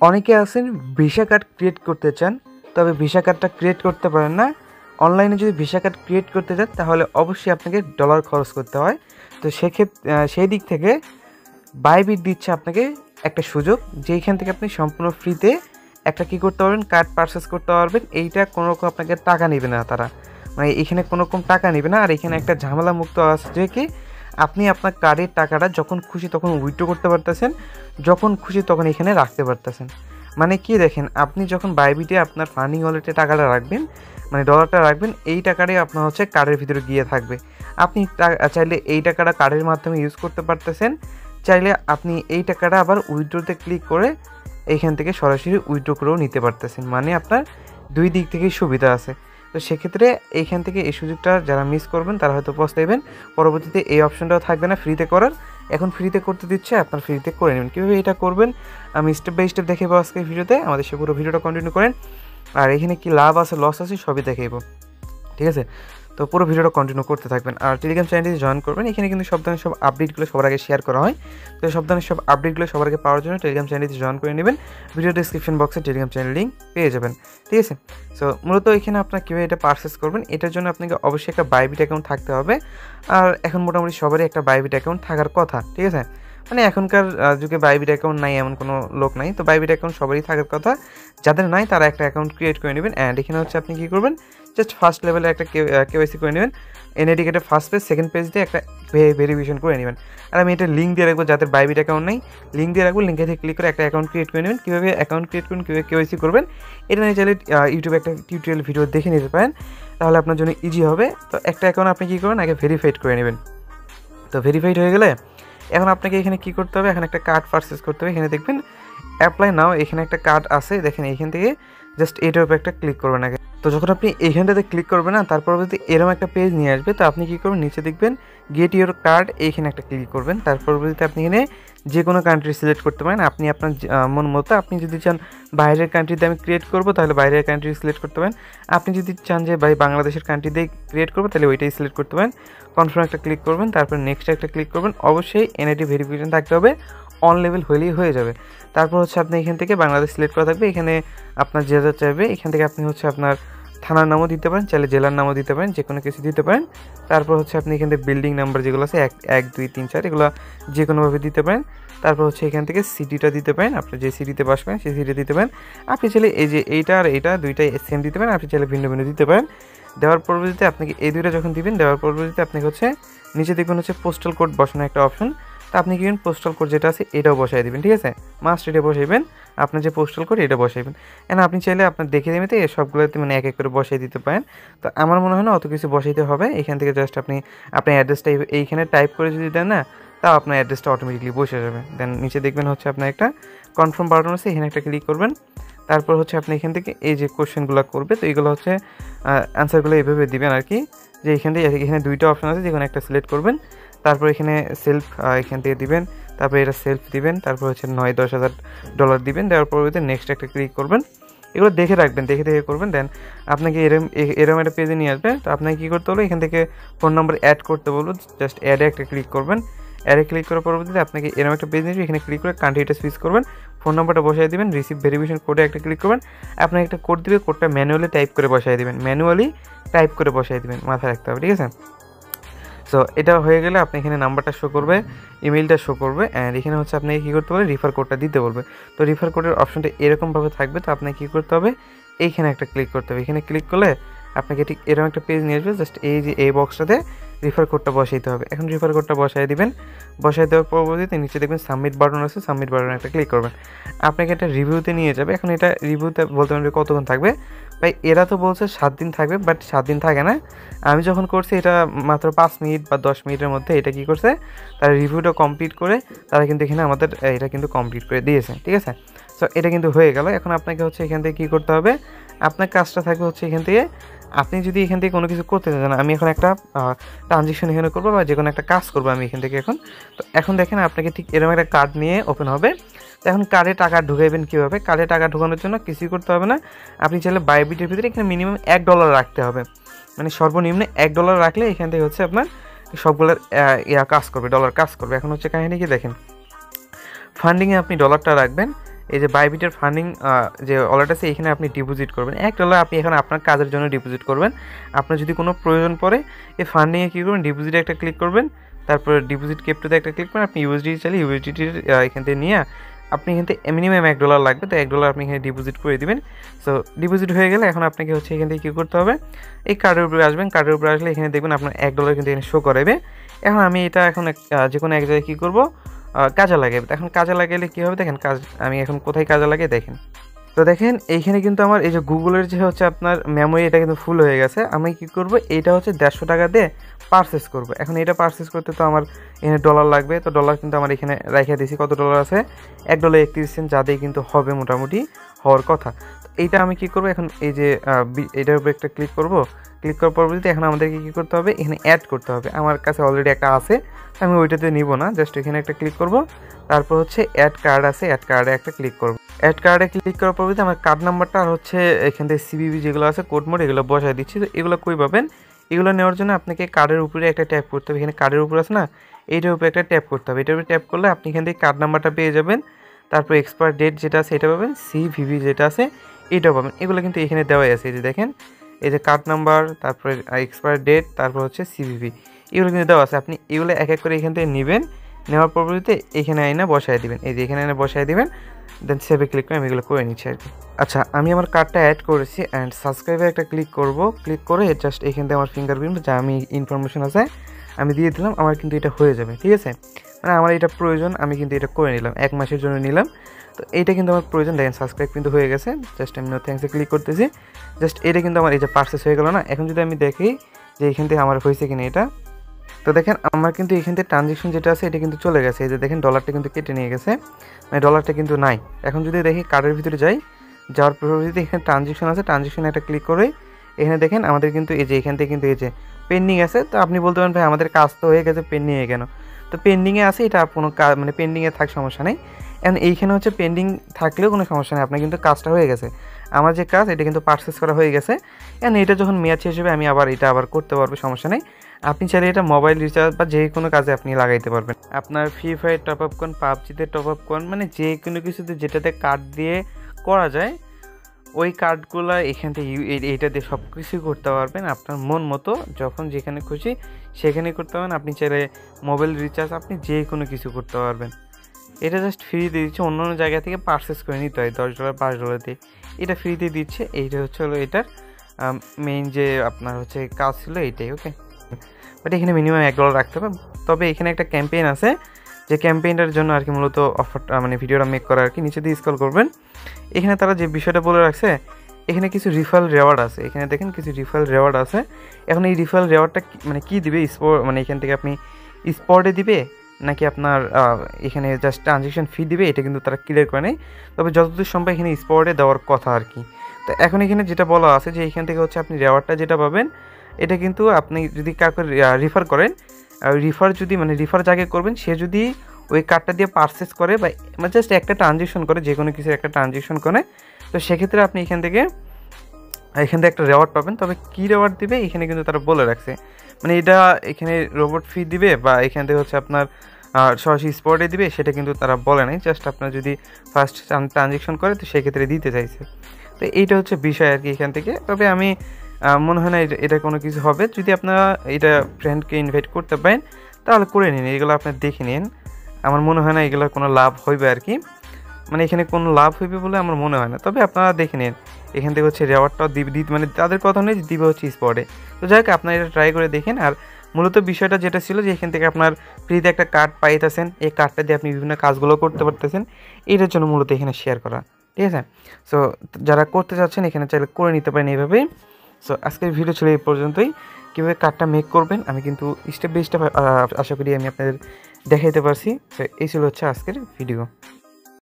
অনেকে আছেন visa card create করতে চান, তবে ভিসা কার্ডটা ক্রিয়েট করতে পারেন না। অনলাইনে যদি ভিসা কার্ড ক্রিয়েট করতে চান তাহলে অবশ্যই আপনাকে ডলার খরচ করতে হয়। তো সেই দিক থেকে বাইবিট দিচ্ছে আপনাকে একটা সুযোগ, যেইখান থেকে আপনি সম্পূর্ণ ফ্রিতে একটা কী করতে পারবেন, কার্ড পারচেস করতে পারবেন। এইটা কোনো রকম আপনাকে টাকা নেবে না তারা, মানে এখানে কোনো রকম টাকা নেবে না। আর এখানে একটা ঝামেলা মুক্ত আছে যে কি আপনি আপনার কার্ডের টাকাটা যখন খুশি তখন উইথড্র করতে পারতেছেন, যখন খুশি তখন এখানে রাখতে পারতেছেন। মানে কি দেখেন, আপনি যখন বাইবিটে আপনার ফান্ডিং ওয়ালেটে টাকাটা রাখবেন, মানে ডলারটা রাখবেন, এই টাকাটাই আপনার হচ্ছে কার্ডের ভিতরে গিয়ে থাকবে। আপনি চাইলে এই টাকাটা কার্ডের মাধ্যমে ইউজ করতে পারতেছেন, চাইলে আপনি এই টাকাটা আবার উইথড্রোতে ক্লিক করে এইখান থেকে সরাসরি উইথড্র করেও নিতে পারতেছেন। মানে আপনার দুই দিক থেকেই সুবিধা আছে। তো সেক্ষেত্রে এইখান থেকে এই সুযোগটা যারা মিস করবেন তারা হয়তো পস্তাইবেন। পরবর্তীতে এই অপশনটাও থাকবে না ফ্রিতে করার, এখন ফ্রিতে করতে দিচ্ছে, আপনার ফ্রিতে করে নেবেন। কীভাবে এটা করবেন আমি স্টেপ বাই স্টেপ দেখাবো আজকের ভিডিওতে, আমাদের সে পুরো ভিডিওটা কন্টিনিউ করেন। আর এখানে কি লাভ আছে লস আছে সবই দেখাইবো, ঠিক আছে? তো পুরো ভিডিওটা কন্টিনিউ করতে থাকবেন। আর টেলিগ্রাম চ্যানেলটি জয়েন করবেন, এখানে কিন্তু সব ধরনের সব আপডেটগুলো সবার আগে শেয়ার করা হয়। তো সব ধরনের সব আপডেটগুলো সবার আগে পাওয়ার জন্য টেলিগ্রাম চ্যানেলটি জয়েন করে নেবেন। ভিডিও ডিসক্রিপশন বক্সে টেলিগ্রাম চ্যানেল লিঙ্ক পেয়ে যাবেন, ঠিক আছে? সো মূলত এখানে আপনার কীভাবে এটা পারচেস করবেন, এটার জন্য আপনাকে অবশ্যই একটা বাইবিট অ্যাকাউন্ট থাকতে হবে। আর এখন মোটামুটি সবারই একটা বাইবিট অ্যাকাউন্ট থাকার কথা, ঠিক আছে? মানে এখনকার যুগে বাইবিট অ্যাকাউন্ট নাই এমন কোনো লোক নাই। তো বাইবিট অ্যাকাউন্ট সবারই থাকার কথা, যাদের নাই তারা একটা অ্যাকাউন্ট ক্রিয়েট করে নেবেন। অ্যান্ড এখানে হচ্ছে আপনি কী করবেন, জাস্ট ফার্স্ট লেভেলে একটা কেওয়াইসি করে নেবেন। এনআইডি কার্ডের ফার্স্ট পেজ সেকেন্ড পেজ দিয়ে একটা ভেরিফিকেশন করে নেবেন। আর আমি এটা লিঙ্ক দিয়ে রাখবো, যাদের বাইবিট অ্যাকাউন্ট নেই লিঙ্ক দিয়ে রাখবো, লিঙ্কে থেকে ক্লিক করে একটা অ্যাকাউন্ট ক্রিয়েট করে নেবেন। কীভাবে অ্যাকাউন্ট ক্রিয়েট করবেন, কীভাবে কেওয়াইসি করবেন, এটা নিয়ে চাইলে ইউটিউবে একটা টিউটোরিয়াল ভিডিও দেখে নিতে পারেন, তাহলে আপনার জন্য ইজি হবে। তো একটা অ্যাকাউন্ট আপনি কী করবেন, আগে ভেরিফাইড করে নেবেন। তো ভেরিফাইড হয়ে গেলে এখন আপনাকে এখানে কী করতে হবে, এখন একটা কার্ড পারচেস করতে হবে। এখানে দেখবেন অ্যাপ্লাই নাও, এখানে একটা কার্ড আছে, দেখেন এইখান থেকে জাস্ট এইটার উপর একটা ক্লিক করবেন আগে। তো যখন আপনি এইখানটাতে ক্লিক করবেন না, তারপর যদি এরকম একটা পেজ নিয়ে আসবে, তো আপনি কী করবেন, নিচে দেখবেন গেট ইউর কার্ড, এইখানে একটা ক্লিক করবেন। তারপর যদি আপনি এখানে যে কোনো কান্ট্রি সিলেক্ট করতে পারেন, আপনি আপনার মন মতো। আপনি যদি চান বাইরের কান্ট্রিতে আমি ক্রিয়েট করবো, তাহলে বাইরের কান্ট্রি সিলেক্ট করতে পারেন। আপনি যদি চান যে ভাই বাংলাদেশের কান্ট্রি দিয়ে ক্রিয়েট করবো, তাহলে ওইটাই সিলেক্ট করতে পারেন। কনফার্ম একটা ক্লিক করবেন, তারপর নেক্সট একটা ক্লিক করবেন। অবশ্যই এনআইডি ভেরিফিকেশন থাকতে হবে, অন লেভেল হলেই হয়ে যাবে। তারপর হচ্ছে আপনি এখান থেকে বাংলাদেশ সিলেক্ট করা থাকবে, এখানে আপনার যে যা চাইবে এখান থেকে আপনি হচ্ছে আপনার থানার নামও দিতে পারেন, চাইলে জেলার নামও দিতে পারেন, যে কোনো কিছু দিতে পারেন। তারপর হচ্ছে আপনি এখান থেকে বিল্ডিং নাম্বার যেগুলো আছে 1 2 3 4 এগুলো যে কোনোভাবে দিতে পারেন। তারপর হচ্ছে এখান থেকে সিটিটা দিতে পারেন, আপনি যে সিটিতে বাস করেন সেই সিটি দিতে পারেন। আপনি চাইলে এই যে এইটা আর এইটা দুইটাই সেম দিতে পারেন, আপনি চাইলে ভিন্ন ভিন্ন দিতে পারেন। দেওয়ার পরবর্তীতে আপনাকে এই দুইটা যখন দিবেন, দেওয়ার পরবর্তীতে আপনাকে হচ্ছে নিচে দেখবেন হচ্ছে পোস্টাল কোড বসানো একটা অপশন। তো আপনি কি পোস্টাল কোড যেটা আছে এটাও বসাই দেবেন, ঠিক আছে? মাস্ট এটা বসাইবেন, আপনার যে পোস্টাল কোড এটা বসাইবেন। এন্ড আপনি চাইলে আপনার দেখে দেবেন এই সবগুলোতে মানে এক এক করে বসাই দিতে পারেন। তো আমার মনে হয় না অত কিছু বসাইতে হবে। এখান থেকে জাস্ট আপনি আপনার অ্যাড্রেসটা এইখানে টাইপ করে যদি দেন না, তাও আপনার অ্যাড্রেসটা অটোমেটিকলি বসে যাবে। দেন নিচে দেখবেন হচ্ছে আপনার একটা কনফার্ম বাটন আছে, এখানে একটা ক্লিক করবেন। তারপর হচ্ছে আপনি এখান থেকে এই যে কোশ্চেনগুলো করবে, তো এইগুলো হচ্ছে অ্যান্সারগুলো এইভাবে দিবেন আর কি, যে এখানে দুইটা অপশন আছে, যে কোনো একটা সিলেক্ট করবেন। তারপর এখানে সেলফ এখান থেকে দিবেন, তারপর এটা সেলফ দিবেন, তারপর হচ্ছে 9-10 হাজার ডলার দিবেন। দেওয়ার পরবর্তীতে নেক্সট একটা ক্লিক করবেন। এগুলো দেখে রাখবেন, দেখে করবেন। দেন আপনাকে এরম একটা পেজে নিয়ে আসবে। তো আপনাকে কী করতে হলো, এখান থেকে ফোন নাম্বার অ্যাড করতে বলবো, জাস্ট অ্যাডে একটা ক্লিক করবেন। অ্যাডে ক্লিক করার পরবর্তীতে আপনাকে এরকম একটা পেজ নিয়ে এখানে ক্লিক করে কান্ট্রিটা সুইচ করবেন, ফোন নাম্বারটা বসাই দেবেন, রিসিভ ভেরিফিকেশন কোডে একটা ক্লিক করবেন। আপনাকে একটা কোড দিবে, কোডটা ম্যানুয়ালি টাইপ করে বসাই দেবেন, মাথায় রাখতে হবে, ঠিক আছে? সো এটা হয়ে গেলে আপনি এখানে নাম্বারটা শো করবে, ইমেলটা শো করবে, অ্যান্ড এখানে হচ্ছে আপনাকে কী করতে হবে, রিফার কোডটা দিতে বলবে। তো রিফার কোডের অপশনটা এরকমভাবে থাকবে। তো আপনাকে কী করতে হবে, এইখানে একটা ক্লিক করতে হবে। এখানে ক্লিক করলে আপনাকে ঠিক এরকম একটা পেজ নিয়ে আসবে, জাস্ট এই যে এই বক্সটাতে রিফার কোডটা বসাইতে হবে। এখন রিফার কোডটা বসাই দিবেন, বসাই দেওয়ার পরবর্তীতে নিচে দেখবেন সাবমিট বাটন আছে, সাবমিট বাটনে একটা ক্লিক করবেন। আপনাকে একটা রিভিউতে নিয়ে যাবে। এখন এটা রিভিউতে বলতে পারবে কতক্ষণ থাকবে, ভাই এরা তো বলছে 7 দিন থাকবে, বাট 7 দিন থাকে না। আমি যখন করছি এটা মাত্র 5 মিনিট বা 10 মিনিটের মধ্যে এটা কী করছে, তারা রিভিউটা কমপ্লিট করে তারা কিন্তু এখানে আমাদের এটা কিন্তু কমপ্লিট করে দিয়েছে, ঠিক আছে? সো এটা কিন্তু হয়ে গেল। এখন আপনাকে হচ্ছে এখান থেকে কী করতে হবে, আপনার কাজটা থাকবে হচ্ছে এখান থেকে আপনি যদি এখান থেকে কোনো কিছু করতে চান, আমি এখন একটা ট্রানজেকশন এখানে করবো বা যে কোনো একটা কাজ করবো আমি এখান থেকে এখন। তো এখন দেখেন আপনাকে ঠিক এরকম একটা কার্ড নিয়ে ওপেন হবে। তো এখন কার্ডে টাকা ঢুকাইবেন কীভাবে, কার্ডে টাকা ঢুকানোর জন্য কিছুই করতে হবে না। আপনি চাইলে বাইবিটের ভিতরে এখানে মিনিমাম $1 রাখতে হবে, মানে সর্বনিম্ন $1 রাখলে এখান থেকে হচ্ছে আপনার সবগুলোর কাজ করবে, ডলার কাজ করবে। এখন হচ্ছে কাহিনী কি দেখেন, ফান্ডিংয়ে আপনি ডলারটা রাখবেন, এই যে বাইবিটের ফান্ডিং যে ওয়ালেট আছে এখানে আপনি ডিপোজিট করবেন $1 আপনি এখন আপনার কাজের জন্য ডিপোজিট করবেন। আপনার যদি কোনো প্রয়োজন পড়ে এই ফান্ডিংয়ে কী করবেন, ডিপোজিটে একটা ক্লিক করবেন, তারপর ডিপোজিট ক্রিপ্টোতে একটা ক্লিক করেন, আপনি ইউএসডি চাইলে ইউএসডিটির এখান থেকে নিয়ে আপনি এখান থেকে মিনিমাম $1 লাগবে, তো $1 আপনি এখানে ডিপোজিট করে দিবেন। সো ডিপোজিট হয়ে গেলে এখন আপনাকে হচ্ছে এখান থেকে কী করতে হবে, এই কার্ডের উপরে আসবেন, কার্ডের উপরে আসলে এখানে দেখবেন আপনার $1 কিন্তু এখানে শো করাবে। এখন আমি এটা এখন যে কোনো এক জায়গায় কী করবো, কাজে লাগাবে। এখন কাজে লাগাইলে কী হবে দেখেন, আমি এখন কোথায় কাজে লাগাই দেখেন। তো দেখেন এইখানে কিন্তু আমার এই যে গুগলের যে হচ্ছে আপনার মেমোরি এটা কিন্তু ফুল হয়ে গেছে। আমি কি করব, এইটা হচ্ছে $150 দিয়ে পারচেস করব। এখন এটা পারচেস করতে তো আমার এখানে ডলার লাগবে, তো ডলার কিন্তু আমার এখানে রেখে দিয়েছি। কত ডলার আছে, $1.31 যাদের কিন্তু হবে মোটামুটি হওয়ার কথা। তো এইটা আমি কি করব, এখন এই যে এটার উপরে একটা ক্লিক করব, ক্লিক করার পরবর্তীতে এখন আমাদেরকে কী করতে হবে, এখানে অ্যাড করতে হবে। আমার কাছে অলরেডি একটা আছে, আমি ওইটাতে নিব না, জাস্ট এখানে একটা ক্লিক করব, তারপর হচ্ছে অ্যাড কার্ড আছে, অ্যাড কার্ডে একটা ক্লিক করব। অ্যাড কার্ডে ক্লিক করার পরবর্তীতে আমার কার্ড নাম্বারটা আর হচ্ছে এখান থেকে সিবিবি যেগুলো আছে কোড মোড এগুলো বসায় দিচ্ছি। তো এগুলো কই পাবেন, এগুলো নেওয়ার জন্য আপনাকে কার্ডের উপরে একটা ট্যাপ করতে হবে। এখানে কার্ডের উপরে আছে না, এইটার উপরে একটা ট্যাপ করতে হবে। এটার উপরে ট্যাপ করলে আপনি এখান থেকে কার্ড নাম্বারটা পেয়ে যাবেন, তারপর এক্সপায়ার ডেট যেটা আছে এটা পাবেন, সিভিভি যেটা আছে এটাও পাবেন। এগুলো কিন্তু এখানে দেওয়াই আছে, এই যে দেখেন, এই যে কার্ড নাম্বার, তারপরে এক্সপায়ার ডেট, তারপর হচ্ছে সিভিভি, এগুলো কিন্তু দেওয়া আছে। আপনি এগুলো এক এক করে এখান থেকে নেবেন, নেওয়ার পরবর্তীতে এখানে আইনা বসায় দিবেন, এই যে এখানে আইনা বসায় দিবেন, দেন সেভে ক্লিক করে আমি এগুলো করে নিচ্ছি আর কি। আচ্ছা, আমি আমার কার্ডটা অ্যাড করেছি অ্যান্ড সাবস্ক্রাইবে একটা ক্লিক করব, ক্লিক করে জাস্ট এখান থেকে আমার ফিঙ্গারপ্রিন্ট যা আমি ইনফরমেশন আছে আমি দিয়ে দিলাম, আমার কিন্তু এটা হয়ে যাবে, ঠিক আছে। মানে আমার এটা প্রয়োজন, আমি কিন্তু এটা করে নিলাম, 1 মাসের জন্য নিলাম, তো এইটা কিন্তু আমার প্রয়োজন। দেখেন সাবস্ক্রাইব কিন্তু হয়ে গেছে, জাস্ট আমি নো থ্যাঙ্কসে ক্লিক করতেছি, জাস্ট এটা কিন্তু আমার এই যে পারচেস হয়ে গেল না। এখন যদি আমি দেখি যে এখান থেকে আমার হয়েছে কিনা এটা, তো দেখেন আমার কিন্তু এখান থেকে ট্রানজেকশন যেটা আছে এটা কিন্তু চলে গেছে, এই যে দেখেন ডলারটা কিন্তু কেটে নিয়ে গেছে, মানে ডলারটা কিন্তু নাই। এখন যদি দেখি কার্ডের ভিতরে যাওয়ার পরবর্তীতে এখানে ট্রানজেকশন আছে, ট্রানজেকশনে একটা ক্লিক করে এখানে দেখেন আমাদের কিন্তু এই যে এখান থেকে কিন্তু এই যে পেন্ডিং আছে। তো আপনি বলতে পারেন ভাই আমাদের কাজ তো হয়ে গেছে, পেন্ডিংয়ে কেন? তো পেন্ডিংয়ে আছে, এটা কোনো কাজ মানে পেন্ডিংয়ে থাক সমস্যা নেই। এখন এইখানে হচ্ছে পেন্ডিং থাকলেও কোনো সমস্যা নেই, আপনার কিন্তু কাজটা হয়ে গেছে। আমার যে কাজ এটা কিন্তু পারচেস করা হয়ে গেছে। এখন এটা যখন মেয়াদ শেষ হবে আমি এটা আবার করতে পারবো, সমস্যা নেই। আপনি চাইলে এটা মোবাইল রিচার্জ বা যে কোনো কাজে আপনি লাগাইতে পারবেন। আপনার ফ্রি ফায়ার টপ আপ করেন, পাবজিতে টপ আপ করেন, মানে যে কোনো কিছুতে যেটাতে কার্ড দিয়ে করা যায় ওই কার্ডগুলো এখান থেকে এইটা দিয়ে সব কিছুই করতে পারবেন আপনার মন মতো, যখন যেখানে খুশি সেখানে করতে পারবেন। আপনি চাইলে মোবাইল রিচার্জ আপনি যে কোনো কিছু করতে পারবেন। এটা জাস্ট ফ্রিতে দিচ্ছে, অন্য অন্য জায়গা থেকে পারচেস করে নিতে হয় $10 $5 দিয়ে, এটা ফ্রিতে দিচ্ছে। এইটা হচ্ছে হলো এটার মেইন যে আপনার হচ্ছে কাজ ছিল এইটাই, ওকে। বাট এখানে মিনিমাম $1 রাখতে হবে। তবে এখানে একটা ক্যাম্পেইন আছে, যে ক্যাম্পেইনটার জন্য আর কি মূলত অফারটা মানে ভিডিওটা মেক করা আর কি। নিচে দিয়ে স্ক্রল করবেন, এখানে তারা যে বিষয়টা বলে রাখছে এখানে কিছু রিফারেল রেওয়ার্ড আছে, এখানে দেখেন কিছু রিফারেল রেওয়ার্ড আছে। এখন এই রিফারেল রেওয়ার্ডটা মানে কী দিবে, মানে এখান থেকে আপনি স্পটে দিবে নাকি আপনার এখানে জাস্ট ট্রানজেকশন ফি দিবে, এটা কিন্তু তারা ক্লিয়ার করে নেই। তবে যতদূর সম্ভব এখানে স্পটে দেওয়ার কথা আর কি। তো এখন এখানে যেটা বলা আছে যে এখান থেকে হচ্ছে আপনি রেওয়ার্ডটা যেটা পাবেন এটা কিন্তু আপনি যদি কাউকে রিফার করেন, রিফার যাকে করবেন সে যদি ওই কার্ডটা দিয়ে পারচেস করে বা জাস্ট একটা ট্রানজেকশন করে, যে কোনো কিছু একটা ট্রানজেকশন করে, তো সেক্ষেত্রে আপনি এখান থেকে একটা রেওয়ার্ড পাবেন। তবে কী রেওয়ার্ড দিবে এখানে কিন্তু তারা বলে রাখছে, মানে এটা এখানে রোবট ফি দিবে বা এখান থেকে হচ্ছে আপনার সরাসরি স্পটে দিবে সেটা কিন্তু তারা বলে নাই, জাস্ট আপনার যদি ফার্স্ট ট্রানজেকশন করে তো সেক্ষেত্রে দিতে চাইছে। তো এইটা হচ্ছে বিষয় আর কি এখান থেকে। তবে আমি মনে হয় না এটা কোনো কিছু হবে। যদি আপনারা এটা ফ্রেন্ডকে ইনভাইট করতে পারেন তাহলে করে নিন, এগুলো আপনার দেখে নিন। আমার মনে হয় না এগুলোর কোনো লাভ হইবে আর কি, মানে এখানে কোনো লাভ হইবে বলে আমার মনে হয় না। তবে আপনারা দেখে নিন, এখান থেকে হচ্ছে রেওয়ার্ডটাও দিবে, মানে তাদের কথা নেই দিবে হচ্ছে স্পটে। তো যাই হোক আপনারা এটা ট্রাই করে দেখেন। আর মূলত বিষয়টা যেটা ছিল যে এখান থেকে আপনার ফ্রিতে একটা কার্ড পাইতেছেন, এই কার্ডটা দিয়ে আপনি বিভিন্ন কাজগুলো করতে পারতেছেন, এটার জন্য মূলত এখানে শেয়ার করা, ঠিক আছে। সো যারা করতে চাচ্ছেন এখানে চাইলে করে নিতে পারেন এইভাবেই। সো আজকের ভিডিও ছিল এই পর্যন্তই। কীভাবে কার্ডটা মেক করবেন আমি কিন্তু স্টেপ বাই স্টেপ আশা করি আমি আপনাদের দেখাইতে পারছি। সো এই ছিল হচ্ছে আজকের ভিডিও।